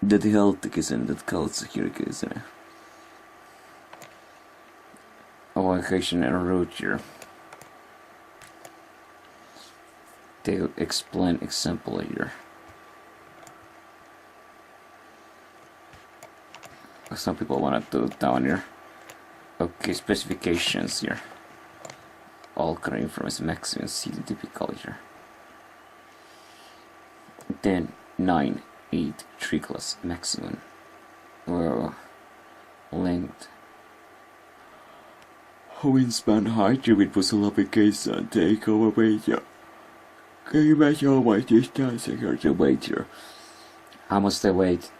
that health isn't that culture here isn't it? A location and route here. They explain example here. Some people want to do it down here. Okay, specifications here. All coming from its maximum city typical here. Then 9, 8, 3 class maximum. Length. Wingspan height with possible application take over weight here. Can you measure how much distance here to weight here? How much they weight?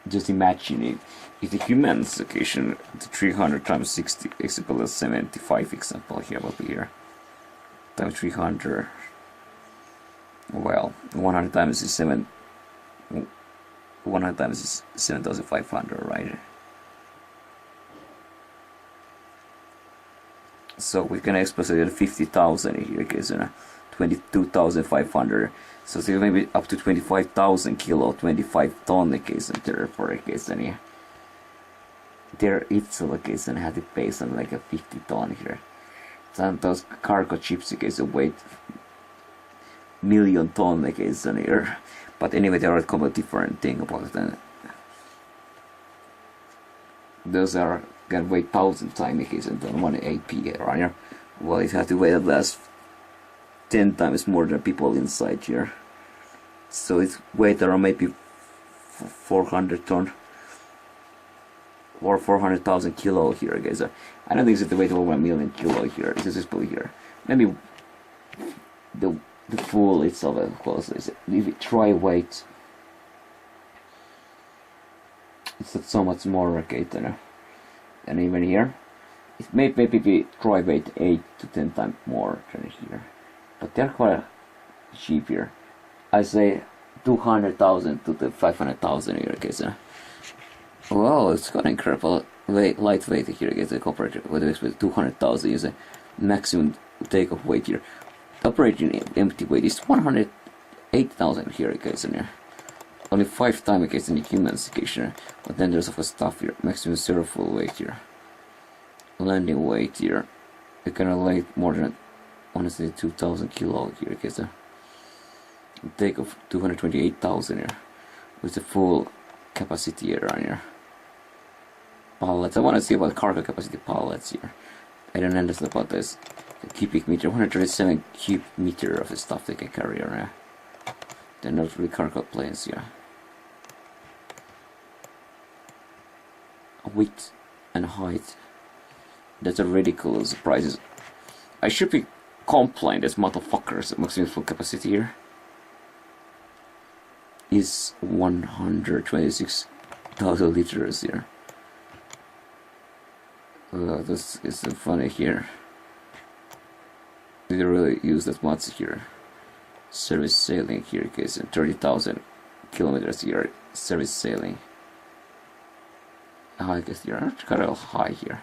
Just imagine it. If the human's location, the 300 times 60 is equal to 75 example here will be here. Times 300. Well, 100 times is 100 times is 7,500, right? So we can express it at 50,000 here, okay, so 22,500. So it's maybe up to 25,000 kilo, 25 ton case and there for a case and here. There it's a case and had it based on like a 50 ton here. And those cargo ships case weight million ton case and here. But anyway, there are a couple of different thing about that. Those are can weigh 1,000 times case and then 1 AP around here. Well, it has to weigh at least 10 times more than people inside here. So it's weight around maybe 400 ton or 400,000 kilo here, guys. I don't think it's the weight of 1 million kilo here. It's just here. Maybe the full itself, of course, is if you try weight, it's not so much more okay than even here. It may maybe be try weight 8 to 10 times more than here. But they're quite cheap here. I say 200,000 to the 500,000 here, guys. Well, it's got incredible lightweight here, guys. Compared with 200,000 is a maximum takeoff weight here. The operating empty weight is 108,000 here, guys. Only 5 times against any humans occasion. But then there's of course stuff here. Maximum zero full weight here. Landing weight here. You can lay more than honestly 2,000 kilo here, guys. Take off 228,000 here with the full capacity around here. Pallets. I want to see about cargo capacity pallets here. I don't understand about this. The cubic meter, 137 cubic meter of the stuff they can carry around. They're not really cargo planes here. Width and height. That's a ridiculous prices. I should be complained as motherfuckers. Maximum full capacity here is 126,000 liters here. This is funny here. They really use that much here. Service sailing here, guys, 30,000 kilometers here. Service sailing. I guess they are kind of high here.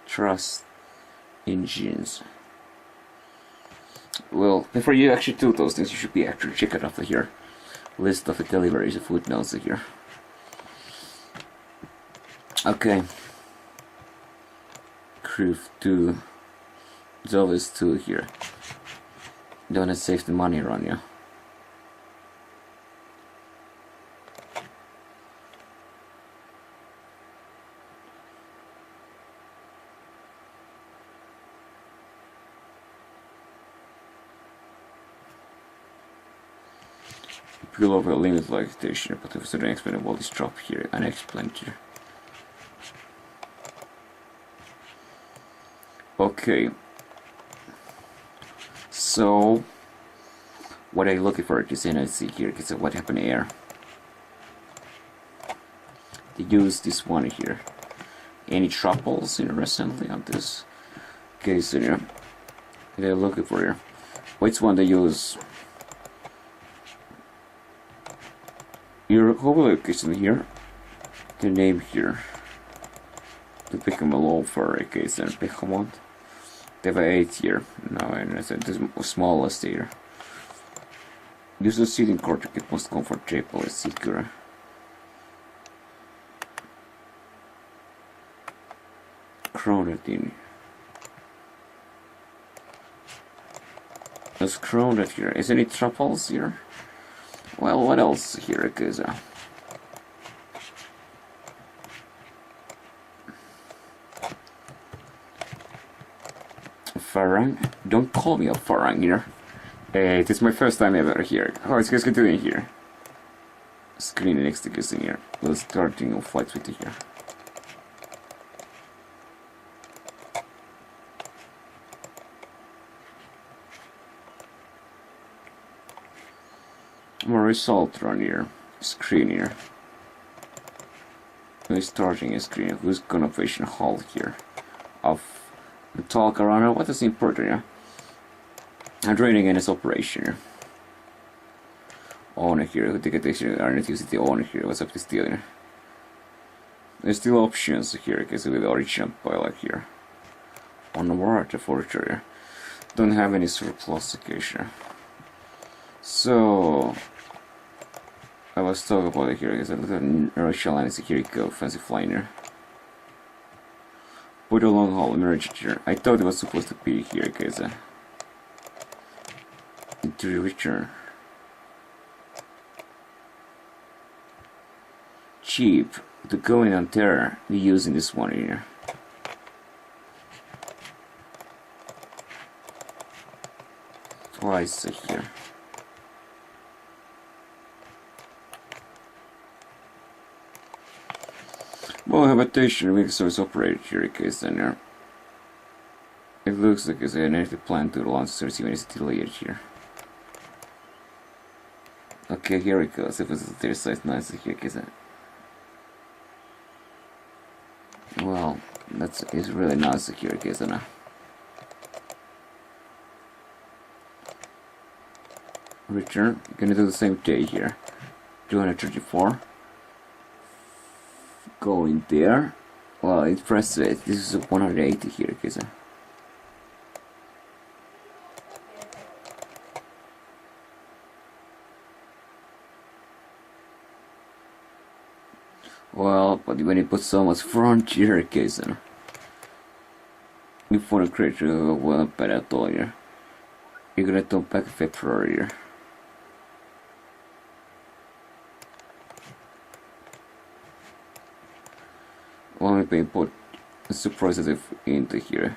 Trust engines. Well, before you actually do those things, you should be actually check it out here. List of the deliveries of footnotes here. Okay. Crew 2. There's always 2 here. Don't want to save the money around you. Pull over a limit like station, but if it's unexplainable, this drop here, unexplained here. Okay. So, what I'm looking for is see here, because of what happened here. They use this one here. Any troubles recently on this case here? They're looking for here. Which one they use? Your whole location here. The name here. To pick them a low for a case and pick them on. They have 8 here. No, and it's the smallest here. Use the seating core to get most comfortable and secure. crowded in. It's crowded here. Is any troubles here? Well, what else here, guys? Farang? Don't call me a Farang here. It is my first time ever here. How is guys doing here? Screen next to guys in here. We're starting a fight with you here. More result run here. Screen here. We're starting a screen. Who's gonna fish in hull here? Of the talk around. What is important here? I'm training in this operation here. Owner here. Who take attention? I need to use the owner here. What's up this deal here? There's still options here because with the original pilot here. On the water forger here. Don't have any surplus occasion. So I was talking about it here because I look at Russian line. Here you go, fancy flying. Put a long haul emerged here. I thought it was supposed to be here because to return. Cheap to go in on terror. We're using this one here. Twice here. Well, habitation mixers operate here case center. It looks like it's an active plan to launch 30 minutes delayed here. Okay, here it goes. If it's their size nice here case. Well, that's it's really nice here case now. Return. Gonna do the same day here. 234. Go in there. Well, it's press it. This is 180 here, guys. Well, but when you put so much front here, guys, before the creature well better at all here, you're gonna turn back February here. Well, maybe put a surprises into here.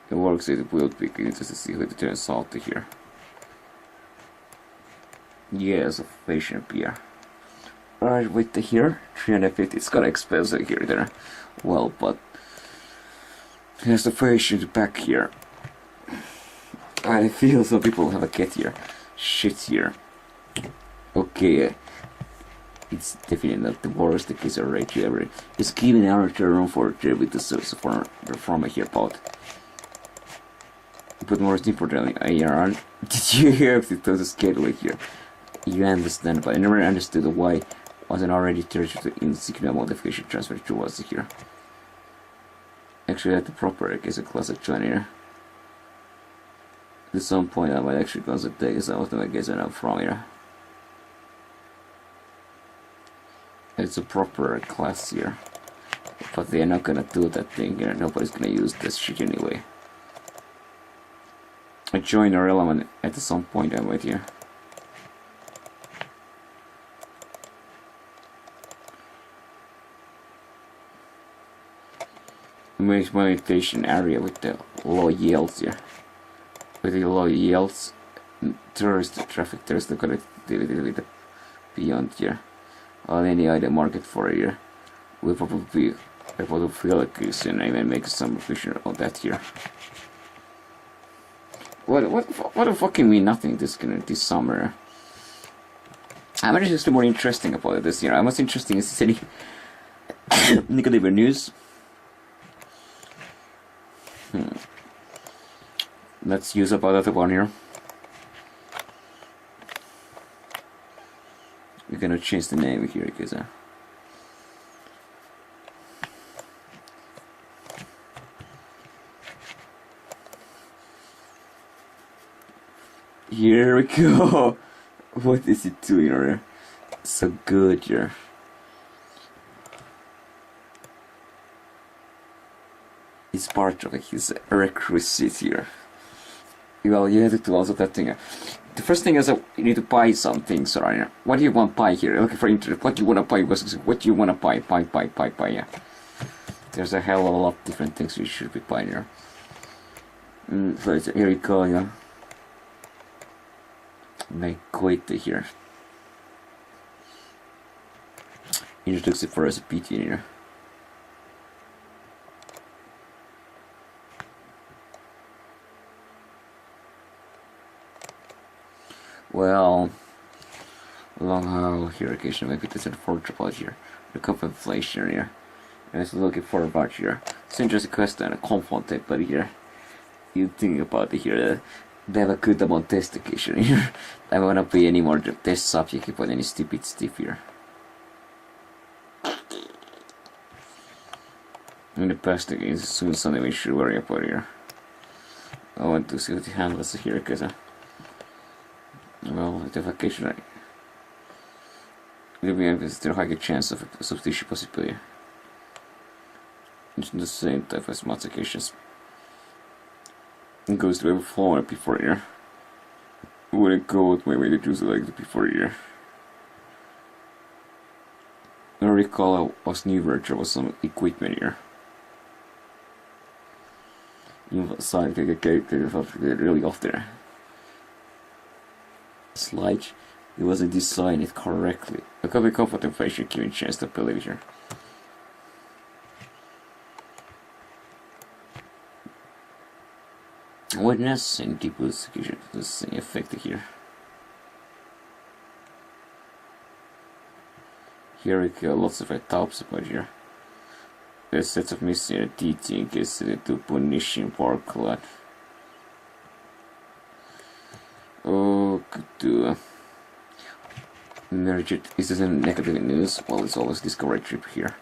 It works, it will be interesting to see how it turns out here. Yes, a fashion beer. Alright, with the here, 350, it's kinda expensive here there. Well, but here's the fashion back here. I feel some people have a cat here. Shit here. Okay. It's definitely not the worst case of right ever. It's giving our room for with the source from here pot. But most importantly, IRN. Did you hear if it was a schedule here? You understand, but I never understood why wasn't already treated in signal modification transfer towards here. Actually, at the proper case of classic joiner. At some point, I might actually concentrate some of them against from here. It's a proper class here, but they're not gonna do that thing here. Nobody's gonna use this shit anyway. I join our element at some point. I'm with you. Make meditation area with the low yields here. With the low yields, tourist traffic, there's the connectivity with the beyond here. On any other market for a year, we'll probably be able to feel like this and even make some vision on that here. What the fuck can mean nothing this summer? I'm just more interesting about it this year. I'm most interesting is any negative news. Let's use about that one here. We're gonna change the name here because here we go. What is it doing here? So good here. It's part of his requisite here. Well, you have to do also that thing. The first thing is you need to buy some things around here. What do you want to buy here? Looking for internet. What do you want to buy? What do you want to buy? Buy, yeah. There's a hell of a lot of different things you should be buying here. So here we go, yeah. Make quite here. Introduce it for us a PT here. Well, long haul here occasion maybe there's a affordable here. The cup of inflation here. And it's looking for about here. It's an interesting question and a confront but here. You think about it here. They have a good amount of test occasion here. I don't wanna be any more test subject about any stupid stuff here. In the past again, it's soon something we should worry about here. I want to see what he handles here because well, the vacation it'll be still high chance of a substitution possibility. It's the same type as modifications. It goes to every floor before here. Would it go with my way to choose like the before here? I recall I was new virtual with some equipment here. You saw it really off there. Slide, it wasn't designed correctly. A copy comfort inflation giving chance to believe here. Witness and deep execution is affected here. Here we go, lots of tops about here. There's sets of missing DT in case to punishing park lot. Oh, good. Merge it. Is this a negative news? Well, it's always discovery trip here.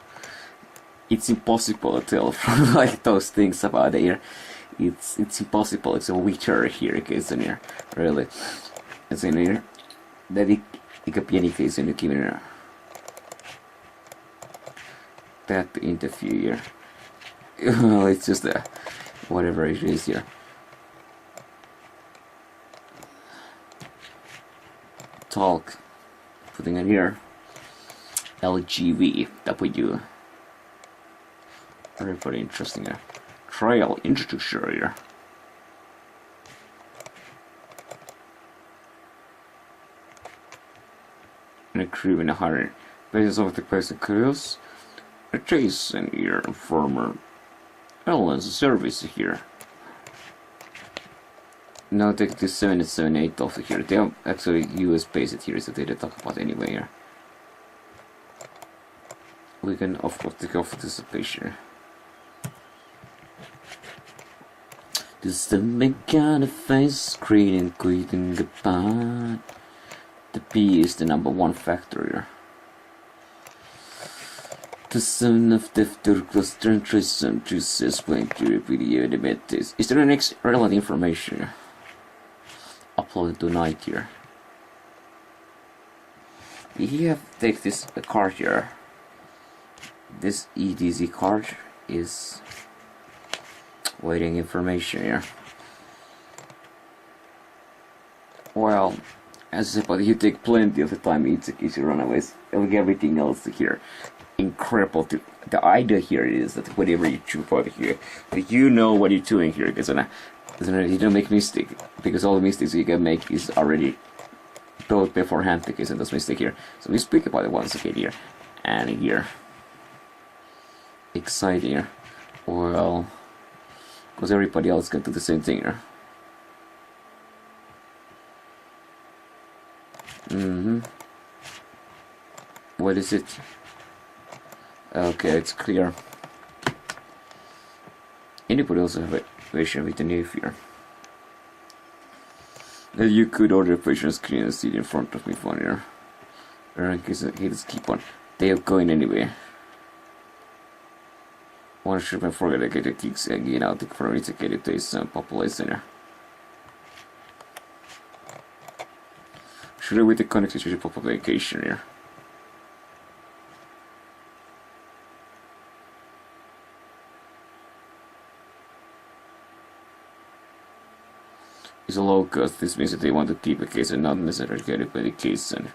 It's impossible to tell from like those things about here. It's impossible. It's a witcher here, isn't here? Really, it's in here. That it could be any case in the game here. That interview here. Well, it's just whatever it is here. Talk, putting it here. LGVW. Very pretty interesting here. Trial introducer here. And a crew in a hurry. Basis of the person curious. A Jason here, former Airlines service here. Now take this 778 off here. They are actually US based here, so they don't talk about anyway here. We can of course take off this picture. This the big kind of face, greeting, goodbye. The P is the #1 factor here. The son of the Turkos Trentrism chooses when to video debate this. Is there an relevant information uploaded tonight here? We have take this card here. This EDZ card is waiting information here. Well, as I said, but you take plenty of the time, it's easy runaways. Like everything else here. Incredible. The idea here is that whatever you choose for here, you know what you're doing here, because you don't make mistake, because all the mistakes you can make is already told beforehand, because those mistake here. So we speak about it once again here, and here. Exciting here. Well, because everybody else can do the same thing here. What is it? Okay, it's clear. Anybody else have a version with the new fear? That you could order a patient screen and see it in front of me for here. Or in case he just keep on. They are going anyway. One should not forget to get the kicks again out for it to get it to his population here. Should I wait the connected to the publication here? is a low cost. This means that they want to keep a case and not necessarily get it by the case. And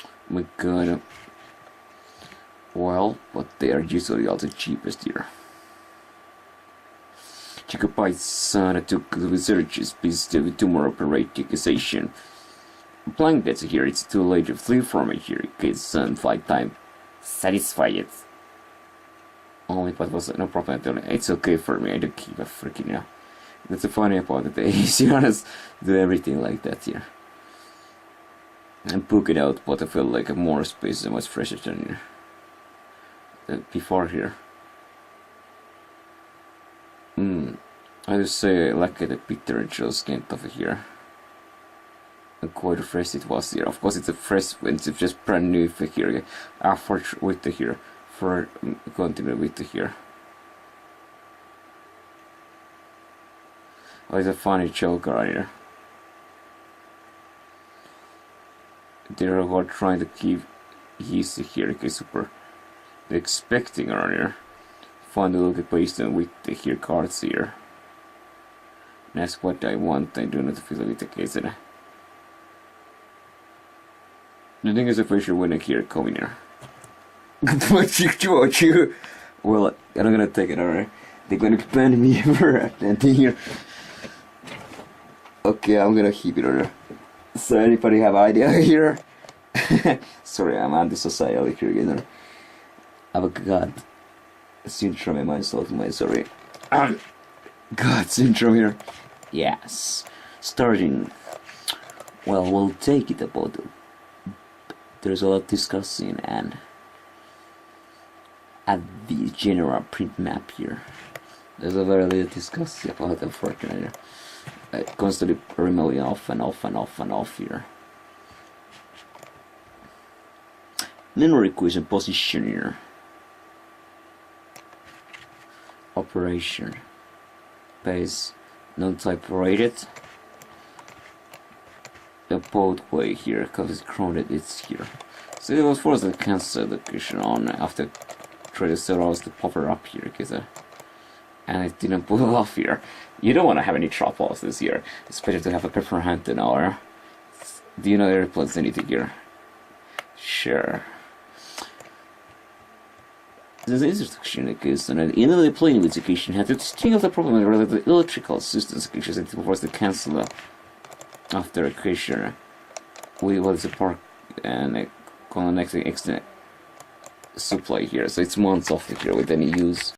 oh my god. Well, but they are usually also cheapest here. Gigabyte Sana took the researchers based with tumor operate accusation. Blank data here, it's too late to flee from it here, case flight time. Satisfied. Only but was no problem at all. It's okay for me, I don't give a freaking yeah. That's the funny part of the easy honest do everything like that here. And book it out, but I feel like more space and much fresher than before here. I would say I like the picture and show skin over here. And quite fresh it was here. Of course it's a fresh when it's just brand new here. Effort with the here. For continue with the here. Oh, it's a funny joke right here. They're all trying to keep easy here, okay, super. They're expecting around here. Fun to look at based on with the here cards here. That's what I want. I do not feel with the case. The thing is, if I should win a here, coming here. What you? Well, I'm gonna take it, alright. They're gonna ban me for that here. Okay, I'm gonna keep it, alright. So, anybody have idea here? Sorry, I'm anti-society here again. I've got syndrome in my soul, sorry. God, syndrome here. Yes. Starting. Well, we'll take it about it. There's a lot discussing and at the general print map here. There's a very little discussing about the unfortunately. Constantly removing off and off and off and off here. Memory equation position here. Operation. Base non-type rated. The both way here because it's crowded, it's here. So it was forced to cancel the question on after trying to hours to pop her up here because and it didn't pull off here. You don't want to have any troubles this year. It's better to have a pepper hand than our. Do you know airplanes anything here? Sure. This instruction because in the plane execution had to string of the problem related to electrical systems issues and forced to cancel after a question. We was a park and connecting extra supply here, so it's months off here with any use.